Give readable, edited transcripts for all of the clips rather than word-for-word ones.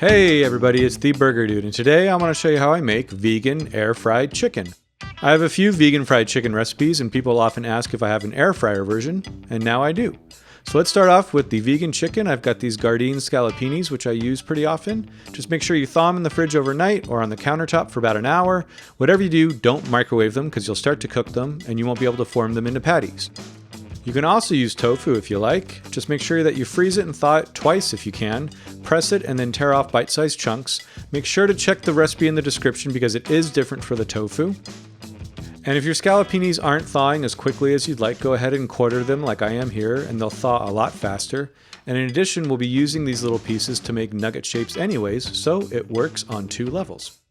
Hey everybody, it's the Burger Dude, and today I want to show you how I make vegan air fried chicken. I have a few vegan fried chicken recipes, and people often ask if I have an air fryer version, and now I do. So let's start off with the vegan chicken. I've got these Gardein scallopinis, which I use pretty often. Just make sure you thaw them in the fridge overnight or on the countertop for about an hour. Whatever you do, don't microwave them because you'll start to cook them and you won't be able to form them into patties. You can also use tofu if you like. Just make sure that you freeze it and thaw it twice if you can. Press it and then tear off bite-sized chunks. Make sure to check the recipe in the description because it is different for the tofu. And if your scallopinis aren't thawing as quickly as you'd like, go ahead and quarter them like I am here, and they'll thaw a lot faster. And in addition, we'll be using these little pieces to make nugget shapes anyways, so it works on two levels.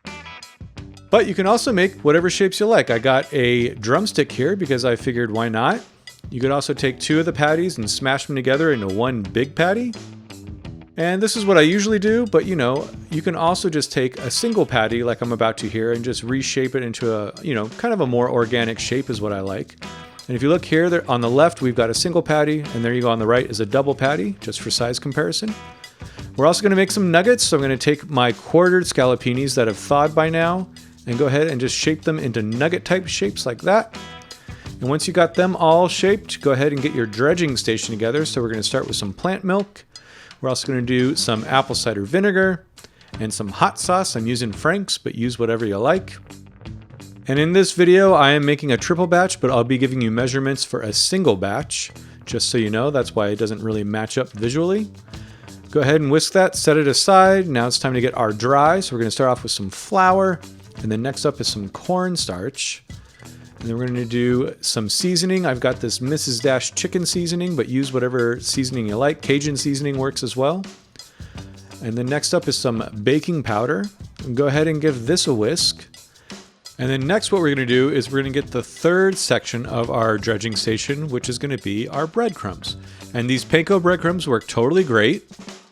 But you can also make whatever shapes you like. I got a drumstick here because I figured why not? You could also take two of the patties and smash them together into one big patty. And this is what I usually do, but you can also just take a single patty like I'm about to here and just reshape it into a, kind of a more organic shape is what I like. And if you look here, there, on the left, we've got a single patty, and there you go on the right is a double patty, just for size comparison. We're also gonna make some nuggets, so I'm gonna take my quartered scallopinis that have thawed by now and go ahead and just shape them into nugget type shapes like that. And once you got them all shaped, go ahead and get your dredging station together. So we're going to start with some plant milk. We're also going to do some apple cider vinegar and some hot sauce. I'm using Frank's, but use whatever you like. And in this video, I am making a triple batch, but I'll be giving you measurements for a single batch, just so you know. That's why it doesn't really match up visually. Go ahead and whisk that, set it aside. Now it's time to get our dry. So we're going to start off with some flour, and then next up is some cornstarch. And then we're going to do some seasoning. I've got this Mrs. Dash chicken seasoning, but use whatever seasoning you like. Cajun seasoning works as well. And then next up is some baking powder. And go ahead and give this a whisk. And then next what we're going to do is we're going to get the third section of our dredging station, which is going to be our breadcrumbs. And these Panko Bread Crumbs work totally great.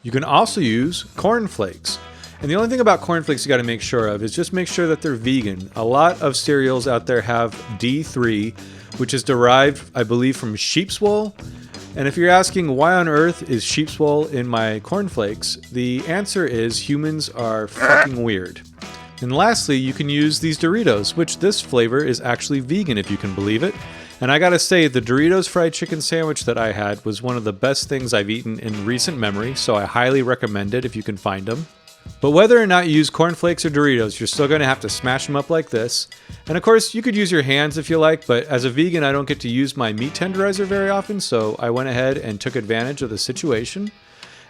You can also use Corn Flakes. And the only thing about Corn Flakes you got to make sure of is just make sure that they're vegan. A lot of cereals out there have D3, which is derived, I believe, from sheep's wool. And if you're asking why on earth is sheep's wool in my Corn Flakes, the answer is humans are fucking weird. And lastly, you can use these Doritos, which this flavor is actually vegan if you can believe it. And I gotta say, the Doritos fried chicken sandwich that I had was one of the best things I've eaten in recent memory, so I highly recommend it if you can find them. But whether or not you use Corn Flakes or Doritos, you're still going to have to smash them up like this. And of course, you could use your hands if you like, but as a vegan, I don't get to use my meat tenderizer very often, so I went ahead and took advantage of the situation.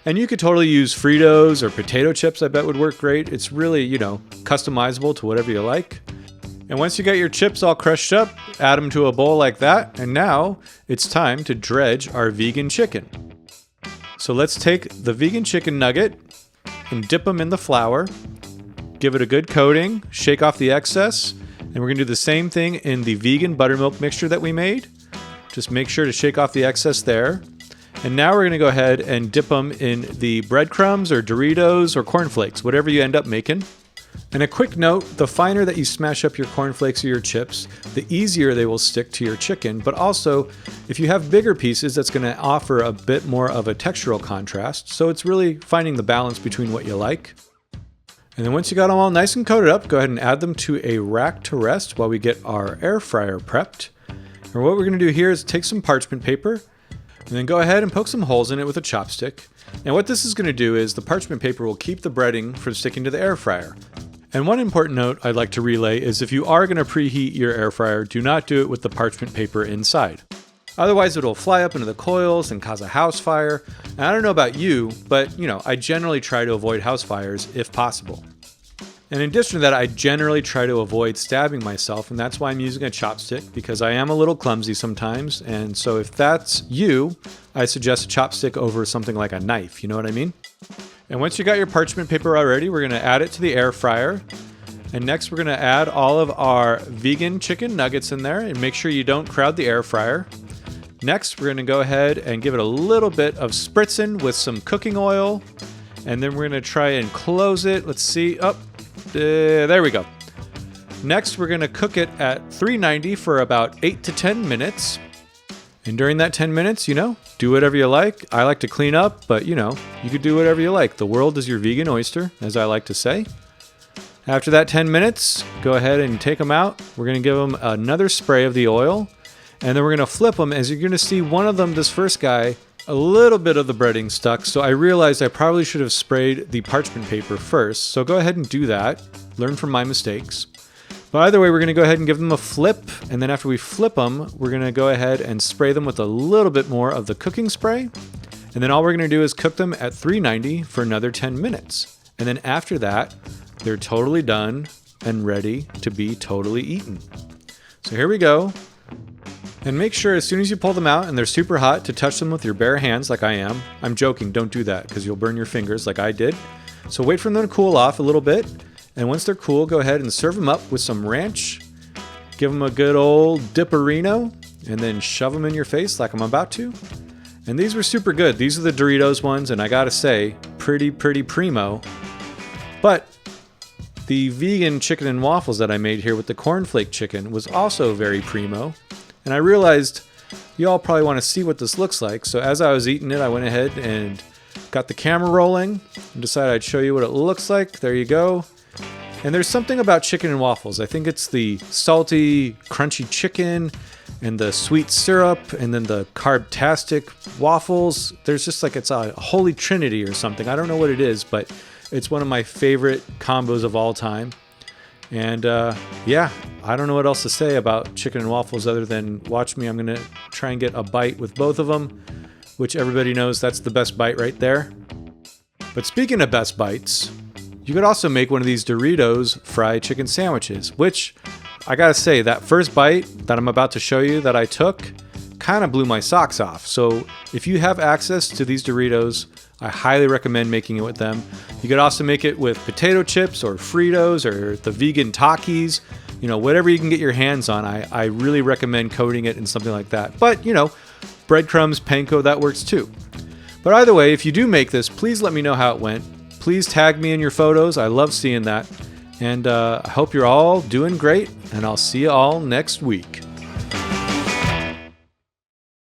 And you could totally use Fritos or potato chips, I bet would work great. It's really, customizable to whatever you like. And once you got your chips all crushed up, add them to a bowl like that, and now it's time to dredge our vegan chicken. So let's take the vegan chicken nugget and dip them in the flour, give it a good coating, shake off the excess, and we're gonna do the same thing in the vegan buttermilk mixture that we made. Just make sure to shake off the excess there. And now we're gonna go ahead and dip them in the breadcrumbs or Doritos or Corn Flakes, whatever you end up making. And a quick note, the finer that you smash up your Corn Flakes or your chips, the easier they will stick to your chicken. But also, if you have bigger pieces, that's going to offer a bit more of a textural contrast. So it's really finding the balance between what you like. And then once you got them all nice and coated up, go ahead and add them to a rack to rest while we get our air fryer prepped. And what we're going to do here is take some parchment paper and then go ahead and poke some holes in it with a chopstick. And what this is going to do is the parchment paper will keep the breading from sticking to the air fryer. And one important note I'd like to relay is if you are going to preheat your air fryer, do not do it with the parchment paper inside. Otherwise it'll fly up into the coils and cause a house fire. And I don't know about you, but I generally try to avoid house fires if possible. And in addition to that, I generally try to avoid stabbing myself, and that's why I'm using a chopstick, because I am a little clumsy sometimes. And so if that's you, I suggest a chopstick over something like a knife, you know what I mean? And once you got your parchment paper already, we're gonna add it to the air fryer. And next we're gonna add all of our vegan chicken nuggets in there, and make sure you don't crowd the air fryer. Next, we're gonna go ahead and give it a little bit of spritzing with some cooking oil. And then we're gonna try and close it. Let's see, there we go. Next, we're gonna cook it at 390 for about 8 to 10 minutes. And during that 10 minutes, do whatever you like. I like to clean up, but you could do whatever you like. The world is your vegan oyster, as I like to say. After that 10 minutes, go ahead and take them out. We're going to give them another spray of the oil, and then we're going to flip them. As you're going to see, one of them, this first guy, a little bit of the breading stuck, so I realized I probably should have sprayed the parchment paper first. So go ahead and do that. Learn from my mistakes. But either way, we're going to go ahead and give them a flip, and then after we flip them, we're going to go ahead and spray them with a little bit more of the cooking spray. And then all we're going to do is cook them at 390 for another 10 minutes. And then after that, they're totally done and ready to be totally eaten. So here we go. And make sure as soon as you pull them out and they're super hot to touch them with your bare hands like I am. I'm joking, don't do that because you'll burn your fingers like I did. So wait for them to cool off a little bit. And once they're cool, go ahead and serve them up with some ranch. Give them a good old dipperino and then shove them in your face like I'm about to. And these were super good. These are the Doritos ones, and I gotta say, pretty primo. But the vegan chicken and waffles that I made here with the corn flake chicken was also very primo. And I realized you all probably want to see what this looks like. So as I was eating it, I went ahead and got the camera rolling and decided I'd show you what it looks like. There you go. And there's something about chicken and waffles. I think it's the salty, crunchy chicken and the sweet syrup and then the carb-tastic waffles. There's just like it's a holy trinity or something. I don't know what it is, but it's one of my favorite combos of all time. And yeah, I don't know what else to say about chicken and waffles other than watch me. I'm going to try and get a bite with both of them, which everybody knows that's the best bite right there. But speaking of best bites, you could also make one of these Doritos fried chicken sandwiches, which I gotta say, that first bite that I'm about to show you that I took kind of blew my socks off. So if you have access to these Doritos, I highly recommend making it with them. You could also make it with potato chips or Fritos or the vegan Takis, whatever you can get your hands on. I really recommend coating it in something like that. But, breadcrumbs, panko, that works too. But either way, if you do make this, please let me know how it went. Please tag me in your photos. I love seeing that. And I hope you're all doing great, and I'll see you all next week.